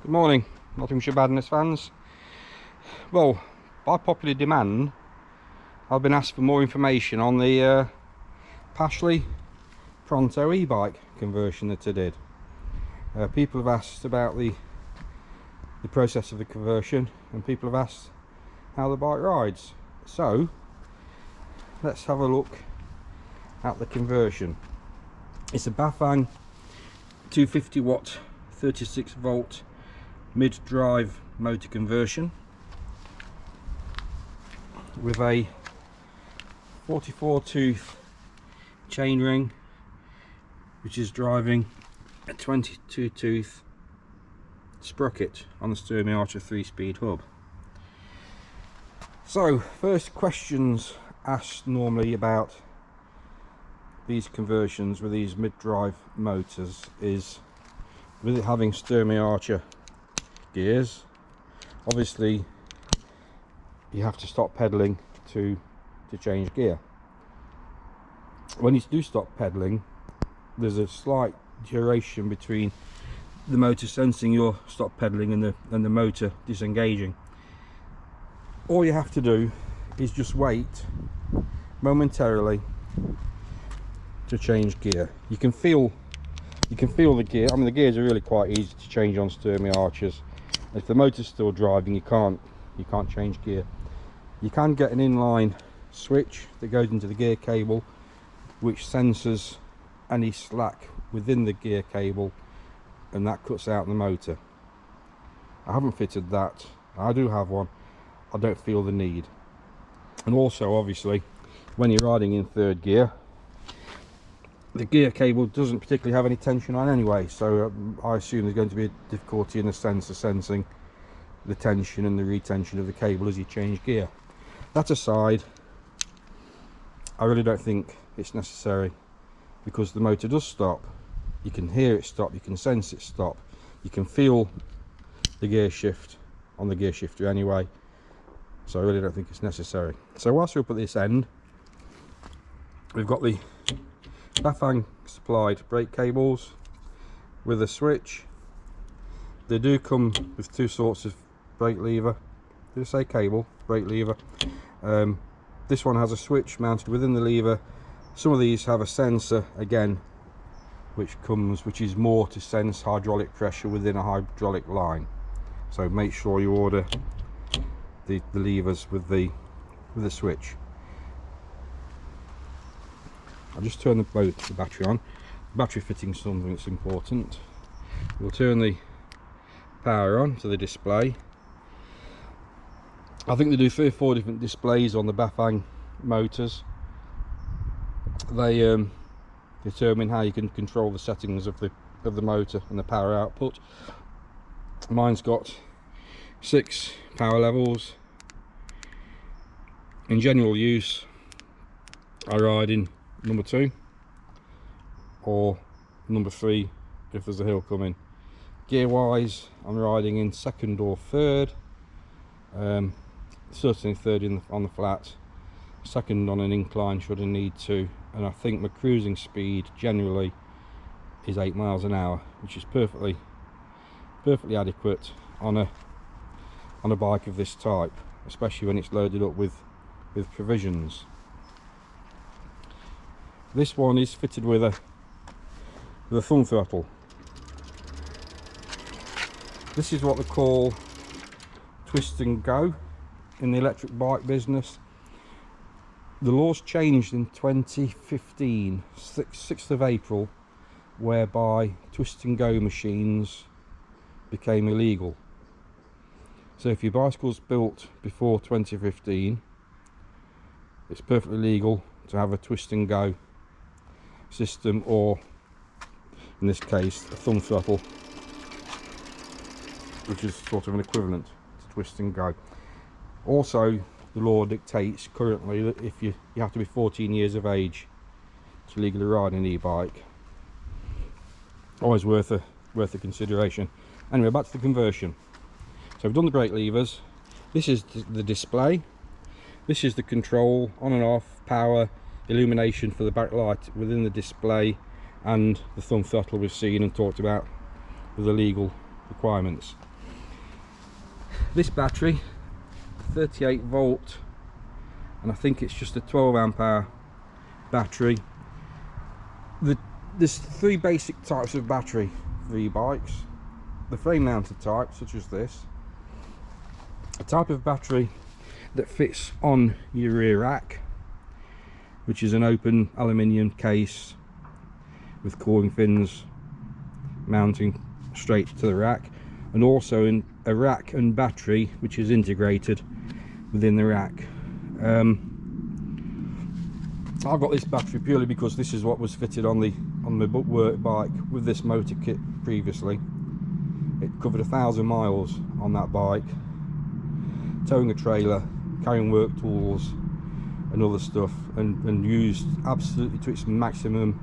Good morning, Nottinghamshire Badness fans. Well, by popular demand, I've been asked for more information on the Pashley Pronto e-bike conversion that I did. People have asked about the process of the conversion, and people have asked how the bike rides. So, let's have a look at the conversion. It's a bafang 250 watt 36 volt mid-drive motor conversion with a 44 tooth chain ring, which is driving a 22 tooth sprocket on the Sturmey Archer 3-speed hub. So, first questions asked normally about these conversions with these mid-drive motors is, with it having Sturmey Archer gears, obviously you have to stop pedaling to change gear. When you do stop pedaling, there's a slight duration between the motor sensing your stop pedaling and the motor disengaging. All you have to do is just wait momentarily to change gear. You can feel the gear. I mean, the gears are really quite easy to change on Sturmey Archers. If the motor's still driving, you can't change gear. You can get an inline switch that goes into the gear cable, which senses any slack within the gear cable, and that cuts out the motor. I haven't fitted that. I do have one. I don't feel the need. And also, obviously, when you're riding in third gear, the gear cable doesn't particularly have any tension on anyway, so I assume there's going to be a difficulty in the sensor sensing the tension and the retention of the cable as you change gear. That aside, I really don't think it's necessary, because the motor does stop. You can hear it stop, you can sense it stop, you can feel the gear shift on the gear shifter anyway, so I really don't think it's necessary. So whilst we're up at this end, we've got the bafang supplied brake cables with a switch. They do come with two sorts of brake lever. Did I say cable? Brake lever. This one has a switch mounted within the lever. Some of these have a sensor again, which is more to sense hydraulic pressure within a hydraulic line. So make sure you order the levers with the switch. I'll just turn the battery on. Battery fitting is something that's important. We'll turn the power on to the display. I think they do 3 or 4 different displays on the bafang motors. They determine how you can control the settings of the motor and the power output. Mine's got 6 power levels. In general use, I ride in number 2 or number 3 if there's a hill coming. Gear wise, I'm riding in 2nd or 3rd, certainly 3rd on the flat, 2nd on an incline should I need to, and I think my cruising speed generally is 8 miles an hour, which is perfectly adequate on a bike of this type, especially when it's loaded up with provisions. This one is fitted with a thumb throttle. This is what they call twist and go in the electric bike business. The laws changed in 2015, 6th of April, whereby twist and go machines became illegal. So if your bicycle's built before 2015, it's perfectly legal to have a twist and go system, or in this case a thumb throttle, which is sort of an equivalent to twist and go. Also, the law dictates currently that if you have to be 14 years of age to legally ride an e-bike. Always worth a consideration. Anyway, back to the conversion. So we've done the brake levers. This is the display. This is the control, on and off, power, illumination for the backlight within the display, and the thumb throttle we've seen and talked about with the legal requirements. this battery, 38 volt, and I think it's just a 12 amp hour battery. There's three basic types of battery for e-bikes. The frame mounted type, such as this, a type of battery that fits on your rear rack, which is an open aluminium case with cooling fins mounting straight to the rack, and also in a rack and battery which is integrated within the rack. I've got this battery purely because this is what was fitted on my work bike with this motor kit previously. It covered 1,000 miles on that bike, towing a trailer, carrying work tools and other stuff, and used absolutely to its maximum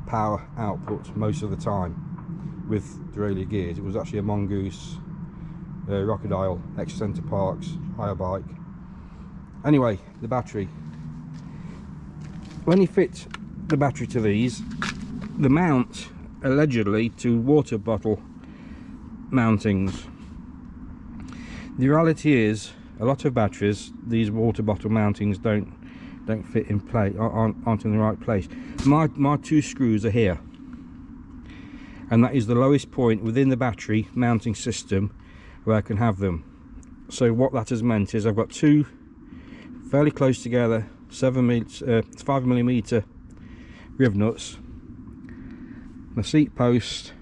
power output most of the time with derailleur gears. It was actually a Mongoose Crocodile X Center Parks hire bike. Anyway, the battery. When you fit the battery to these, the mount allegedly to water bottle mountings. The reality is, a lot of batteries, these water bottle mountings don't fit in place, aren't in the right place. My two screws are here, and that is the lowest point within the battery mounting system where I can have them. So what that has meant is I've got two fairly close together 5mm riv nuts. The seat post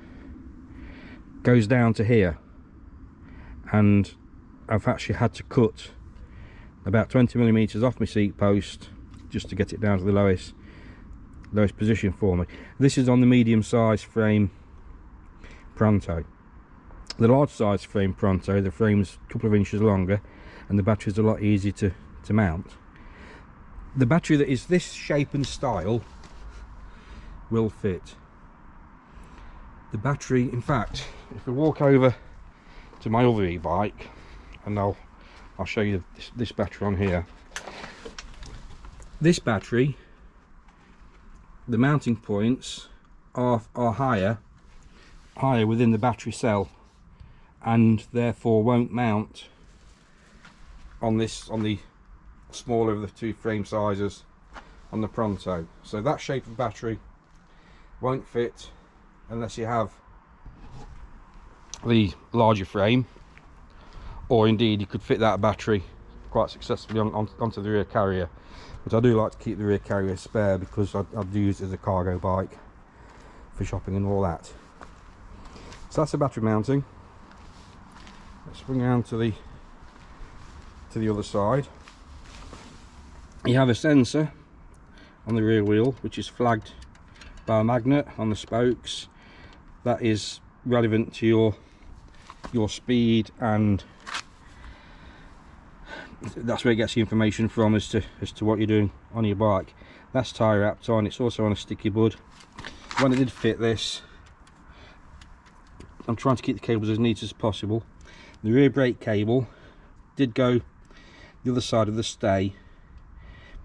goes down to here, and I've actually had to cut about 20mm off my seat post just to get it down to the lowest position for me. This is on the medium size frame Pronto. The large size frame Pronto, the frame's a couple of inches longer and the battery's a lot easier to mount. The battery that is this shape and style will fit. The battery, in fact, if we walk over to my other e-bike, and I'll show you this battery on here. This battery, the mounting points are higher within the battery cell, and therefore won't mount on the smaller of the two frame sizes on the Pronto. So that shape of battery won't fit unless you have the larger frame, or indeed you could fit that battery quite successfully onto the rear carrier. But I do like to keep the rear carrier spare because I do use it as a cargo bike for shopping and all that. So that's the battery mounting. Let's bring around to the other side. You have a sensor on the rear wheel which is flagged by a magnet on the spokes. That is relevant to your speed, and that's where it gets the information from as to what you're doing on your bike. That's tie wrapped on. It's also on a sticky bud. When I did fit this, I'm trying to keep the cables as neat as possible. The rear brake cable did go the other side of the stay,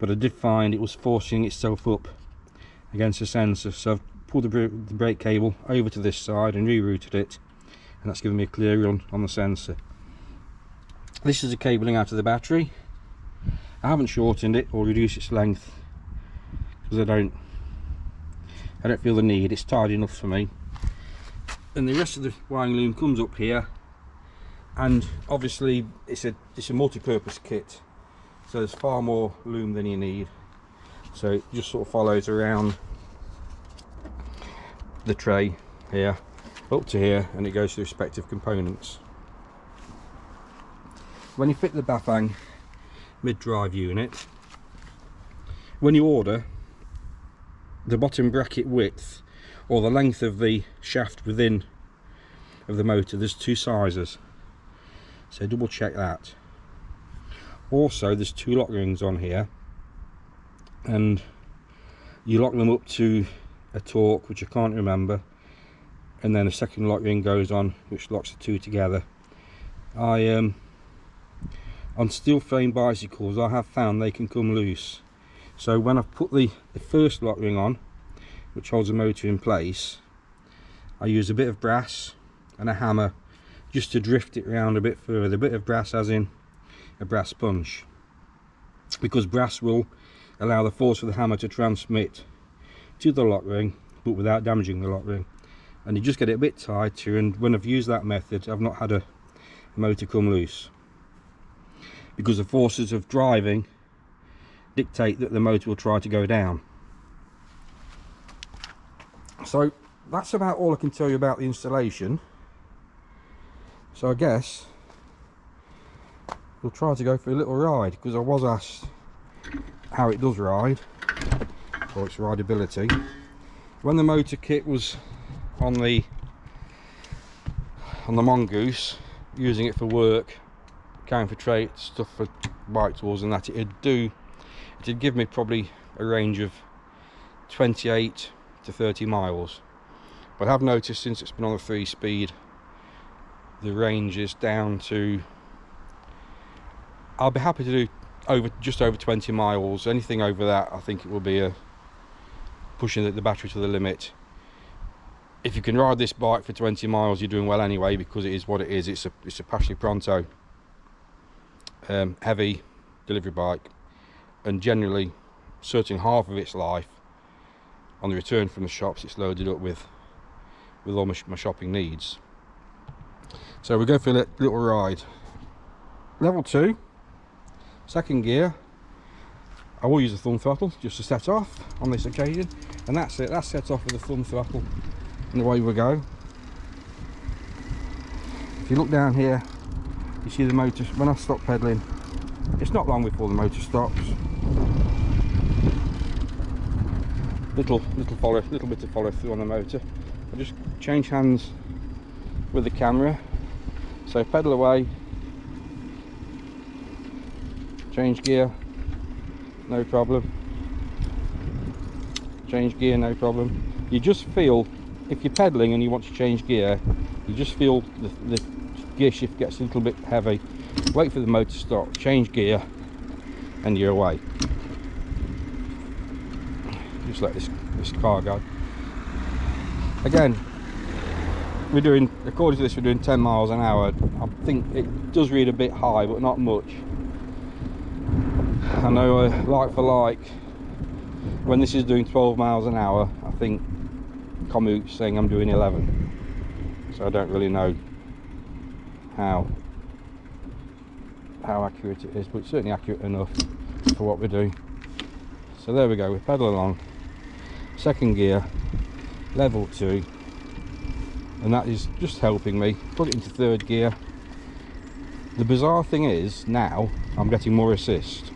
but I did find it was forcing itself up against the sensor, so I've pulled the brake cable over to this side and rerouted it, and that's given me a clear run on the sensor. This is the cabling out of the battery. I haven't shortened it or reduced its length because I don't feel the need. It's tight enough for me. And the rest of the wiring loom comes up here, and obviously it's a multi-purpose kit, so there's far more loom than you need. So it just sort of follows around the tray here up to here, and it goes to the respective components. When you fit the bafang mid-drive unit, when you order, the bottom bracket width or the length of the shaft within of the motor, there's two sizes, so double check that. Also there's two lock rings on here, and you lock them up to a torque which I can't remember, and then a second lock ring goes on which locks the two together. On steel frame bicycles I have found they can come loose, so when I've put the first lock ring on, which holds the motor in place, I use a bit of brass and a hammer just to drift it around a bit further. A bit of brass, as in a brass punch, because brass will allow the force of the hammer to transmit to the lock ring but without damaging the lock ring, and you just get it a bit tighter. And when I've used that method, I've not had a motor come loose, because the forces of driving dictate that the motor will try to go down. So that's about all I can tell you about the installation. So I guess we'll try to go for a little ride, because I was asked how it does ride, or its rideability. When the motor kit was on the Mongoose, using it for work, carrying for trade stuff for bike tours and that, it'd give me probably a range of 28 to 30 miles. But I've noticed since it's been on a 3-speed, the range is down to, I'll be happy to do just over 20 miles. Anything over that, I think it will be pushing the battery to the limit. If you can ride this bike for 20 miles, you're doing well anyway, because it is what it is. It's a Pashley Pronto heavy delivery bike, and generally certain half of its life, on the return from the shops, it's loaded up with all my shopping needs. So we go for a little ride. Level 2, second gear. I will use the thumb throttle just to set off on this occasion, and that's it. That's set off with the thumb throttle, and away we go. If you look down here, you see the motor. When I stop pedalling, it's not long before the motor stops. Little bit of follow through on the motor. I just change hands with the camera, so pedal away, change gear, no problem, change gear, no problem. You just feel, if you're pedaling and you want to change gear, you just feel the gear shift gets a little bit heavy. Wait for the motor to stop, change gear, and you're away. Just let this car go. Again, we're doing, according to this, we're doing 10 miles an hour. I think it does read a bit high, but not much. I know, like for like, when this is doing 12 miles an hour, I think Komoot's saying I'm doing 11. So I don't really know how accurate it is, but it's certainly accurate enough for what we're doing. So there we go, we pedal along, second gear, level 2, and that is just helping me put it into third gear. The bizarre thing is, now I'm getting more assist,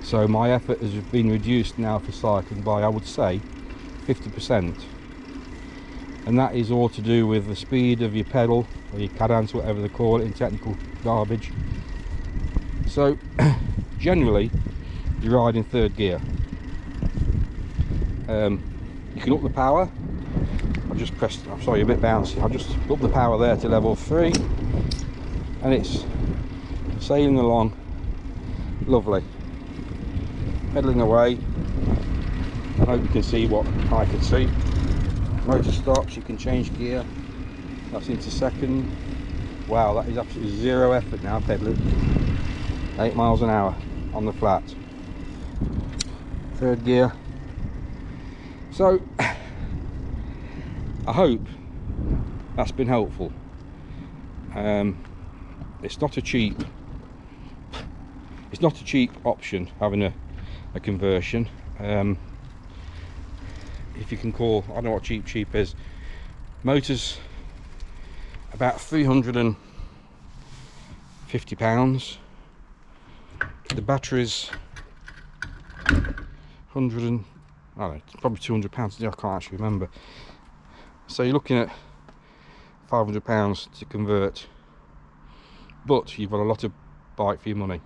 so my effort has been reduced now for cycling by, I would say, 50%, and that is all to do with the speed of your pedal, or your cadence, whatever they call it in technical garbage. So generally you ride in third gear. You can up the power. I just pressed, I'm sorry, a bit bouncy. I'll just up the power there to level 3, and it's sailing along lovely, pedaling away. I hope you can see what I can see. Motor stops, you can change gear. That's into second. Wow, that is absolutely zero effort now pedaling. 8 miles an hour on the flat. Third gear. So I hope that's been helpful. It's not a cheap option having a conversion. If you can call, I don't know what cheap is. Motors about £350. The batteries 100 and, I don't know, probably £200. I can't actually remember. So you're looking at £500 to convert, but you've got a lot of bike for your money.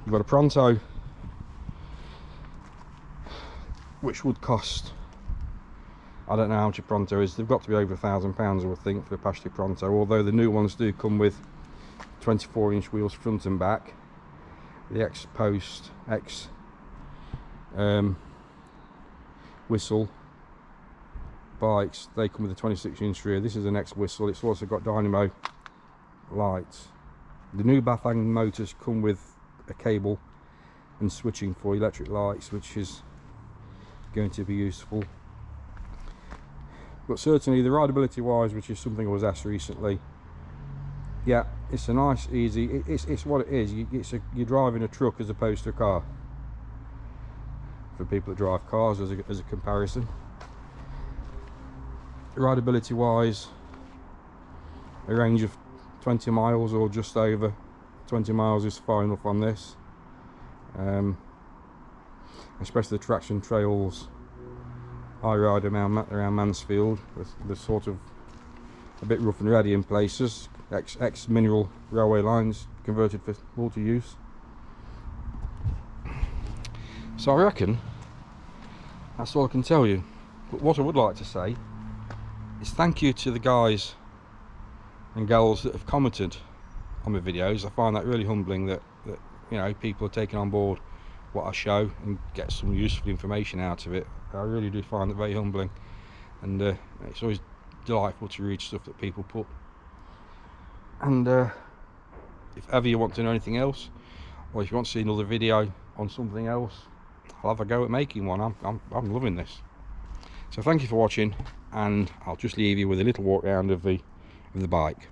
You've got a Pronto, which would cost, I don't know how much a Pronto is. They've got to be over £1,000, I would think, for a Pashley Pronto, although the new ones do come with 24-inch wheels front and back. The X-Post, whistle, bikes, they come with a 26-inch rear. This is the next whistle. It's also got dynamo lights. The new bafang motors come with a cable and switching for electric lights, which is going to be useful. But certainly the rideability wise, which is something I was asked recently, yeah, it's a nice, easy, it's what it is. You're driving a truck as opposed to a car, for people that drive cars, as a comparison. Rideability wise, a range of 20 miles or just over 20 miles is far enough on this, especially the traction trails I ride around Mansfield. They're sort of a bit rough and ready in places, ex-mineral railway lines converted for multi-use. So I reckon that's all I can tell you. But what I would like to say is thank you to the guys and gals that have commented on my videos. I find that really humbling that you know, people are taking on board what I show and get some useful information out of it. I really do find it very humbling, and it's always delightful to read stuff that people put. And if ever you want to know anything else, or if you want to see another video on something else, I'll have a go at making one. I'm loving this. So thank you for watching, and I'll just leave you with a little walk round of the bike.